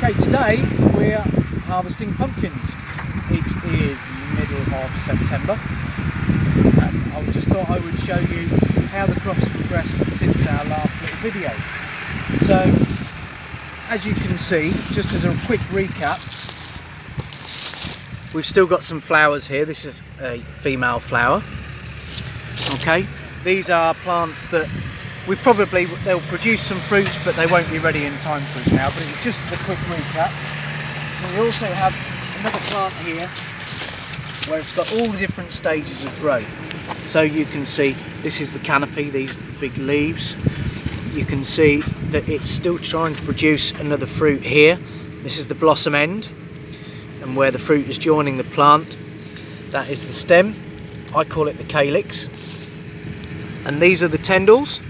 Okay, today we're harvesting pumpkins. It is middle of September and I just thought I would show you how the crop's progressed since our last little video. So as you can see, just as a quick recap, we've still got some flowers here. This is a female flower. Okay, these are plants that they'll produce some fruits, but they won't be ready in time for us now. But it's just as a quick recap. And we also have another plant here where it's got all the different stages of growth. So you can see this is the canopy, these are the big leaves. You can see that it's still trying to produce another fruit here. This is the blossom end, and where the fruit is joining the plant, that is the stem. I call it the calyx. And these are the tendrils.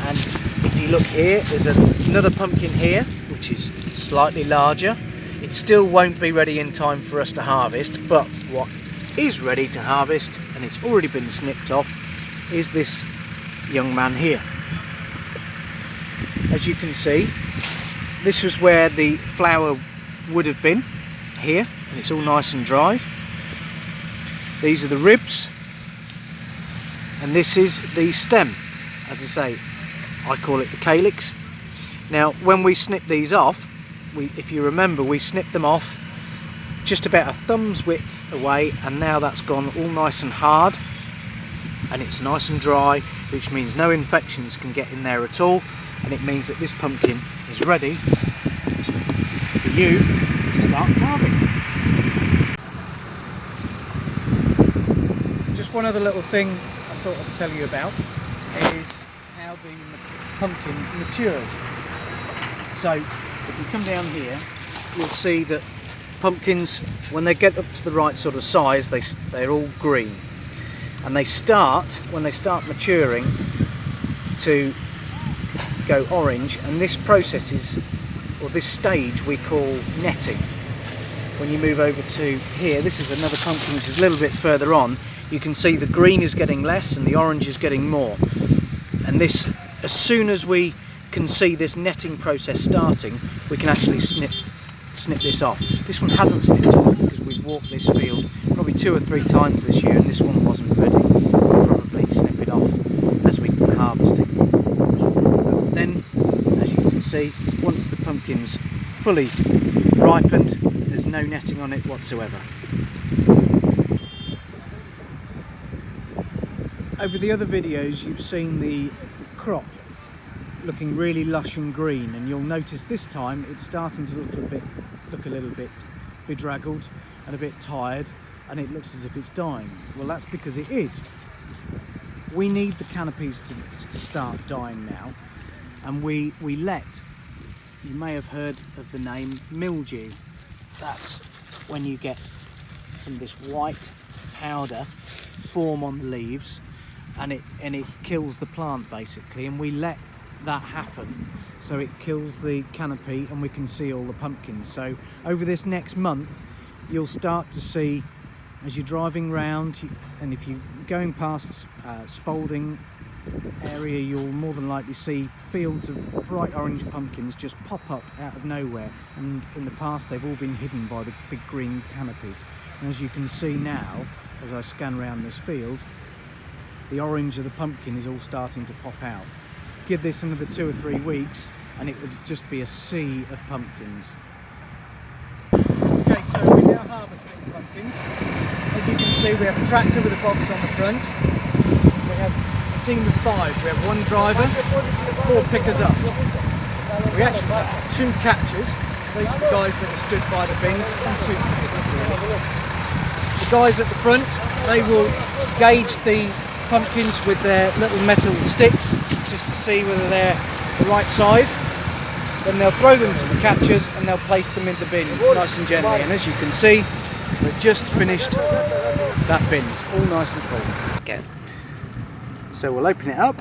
And if you look here, there's another pumpkin here, which is slightly larger. It still won't be ready in time for us to harvest, but what is ready to harvest, and it's already been snipped off, is this young man here. As you can see, this was where the flower would have been, here, and it's all nice and dry. These are the ribs, and this is the stem. As I say, I call it the calyx. Now when we snip these off, if you remember, we snipped them off just about a thumb's width away, and now that's gone all nice and hard and it's nice and dry, which means no infections can get in there at all, and it means that this pumpkin is ready for you to start carving. Just one other little thing I thought I'd tell you about is how the pumpkin matures. So if you come down here, you'll see that pumpkins, when they get up to the right sort of size, they're all green, and when they start maturing, to go orange, and this process this stage we call netting. When you move over to here, this is another pumpkin which is a little bit further on. You can see the green is getting less and the orange is getting more. And this, as soon as we can see this netting process starting, we can actually snip this off. This one hasn't snipped off because we've walked this field probably 2 or 3 times this year, and this one wasn't ready. We'll probably snip it off as we harvest it. But then, as you can see, once the pumpkin's fully ripened, there's no netting on it whatsoever. Over the other videos you've seen the crop looking really lush and green, and you'll notice this time it's starting to look a little bit bedraggled and a bit tired, and it looks as if it's dying. Well, that's because it is. We need the canopies to start dying now, and we let, you may have heard of the name mildew. That's when you get some of this white powder form on the leaves, and it kills the plant basically, and we let that happen, so it kills the canopy and we can see all the pumpkins. So over this next month you'll start to see, as you're driving round, and if you're going past Spalding area, you'll more than likely see fields of bright orange pumpkins just pop up out of nowhere, and in the past they've all been hidden by the big green canopies. And as you can see now, as I scan around this field, the orange of the pumpkin is all starting to pop out. Give this another 2 or 3 weeks and it would just be a sea of pumpkins. Okay, so we're now harvesting pumpkins. As you can see, we have a tractor with a box on the front. We have a team of 5. We have 1 driver, 4 pickers up. We actually have 2 catchers. These are the guys that are stood by the bins, and 2 pickers up really. The guys at the front, they will gauge the pumpkins with their little metal sticks just to see whether they're the right size. Then they'll throw them to the catchers and they'll place them in the bin nice and gently. And as you can see, we've just finished that bin. It's all nice and full. Okay. So we'll open it up,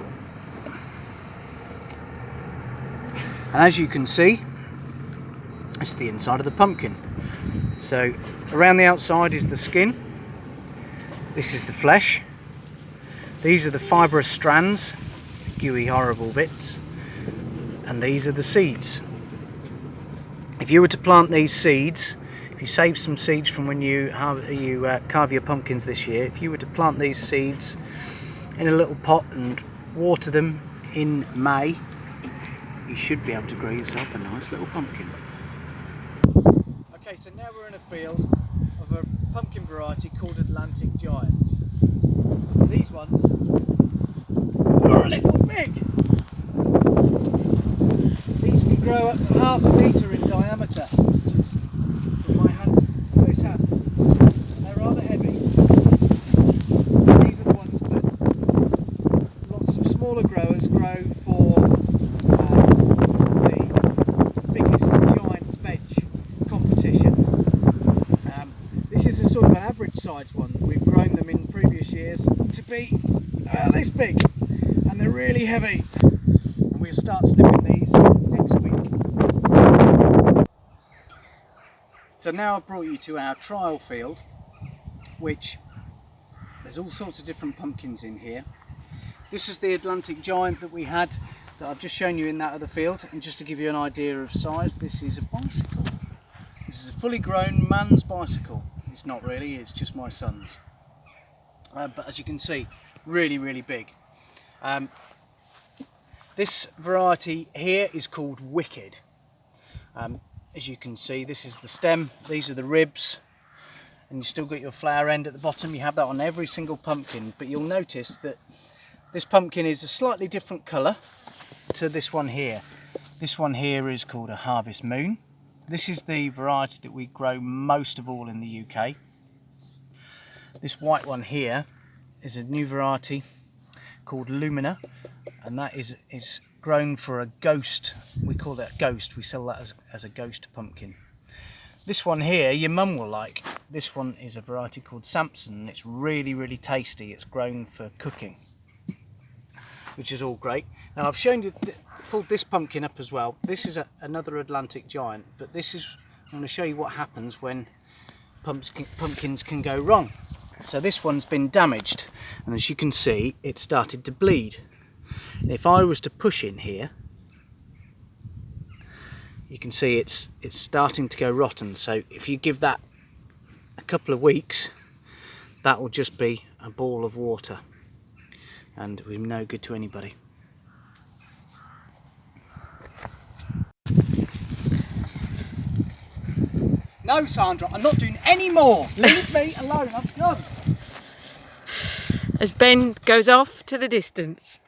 and as you can see, it's the inside of the pumpkin. So around the outside is the skin. This is the flesh. These are the fibrous strands, gooey horrible bits. and these are the seeds. If you were to plant these seeds, if you save some seeds from when you carve your pumpkins this year, if you were to plant these seeds in a little pot and water them in May, you should be able to grow yourself a nice little pumpkin. Okay, so now we're in a field of a pumpkin variety called Atlantic Giant. These ones are a little big. These can grow up to ½ metre in diameter, which is from my hand to this hand. They're rather heavy. These are the ones that lots of smaller growers grow for the biggest giant veg competition. This is a sort of an average sized one. We've grown them in previous years to be this big, and they're really heavy. And we'll start snipping these next week. So now I've brought you to our trial field, which there's all sorts of different pumpkins in here. This is the Atlantic Giant that we had, that I've just shown you in that other field, and just to give you an idea of size, this is a bicycle. This is a fully grown man's bicycle. It's not really, it's just my son's. But as you can see, really, really big. This variety here is called Wicked. As you can see, this is the stem, these are the ribs, and you've still got your flower end at the bottom. You have that on every single pumpkin, but you'll notice that this pumpkin is a slightly different colour to this one here. This one here is called a Harvest Moon. This is the variety that we grow most of all in the UK. This white one here is a new variety called Lumina, and that is grown for a ghost. We call that ghost. We sell that as a ghost pumpkin. This one here your mum will like. This one is a variety called Samson, and it's really, really tasty. It's grown for cooking, which is all great. Now I've shown you, pulled this pumpkin up as well. This is another Atlantic Giant, but this is, I'm going to show you what happens when pumpkins can go wrong. So this one's been damaged, and as you can see, it started to bleed. And if I was to push in here, you can see it's starting to go rotten. So if you give that a couple of weeks, that will just be a ball of water, and it will be no good to anybody. No, Sandra, I'm not doing any more. Leave me alone, I'm done. As Ben goes off to the distance.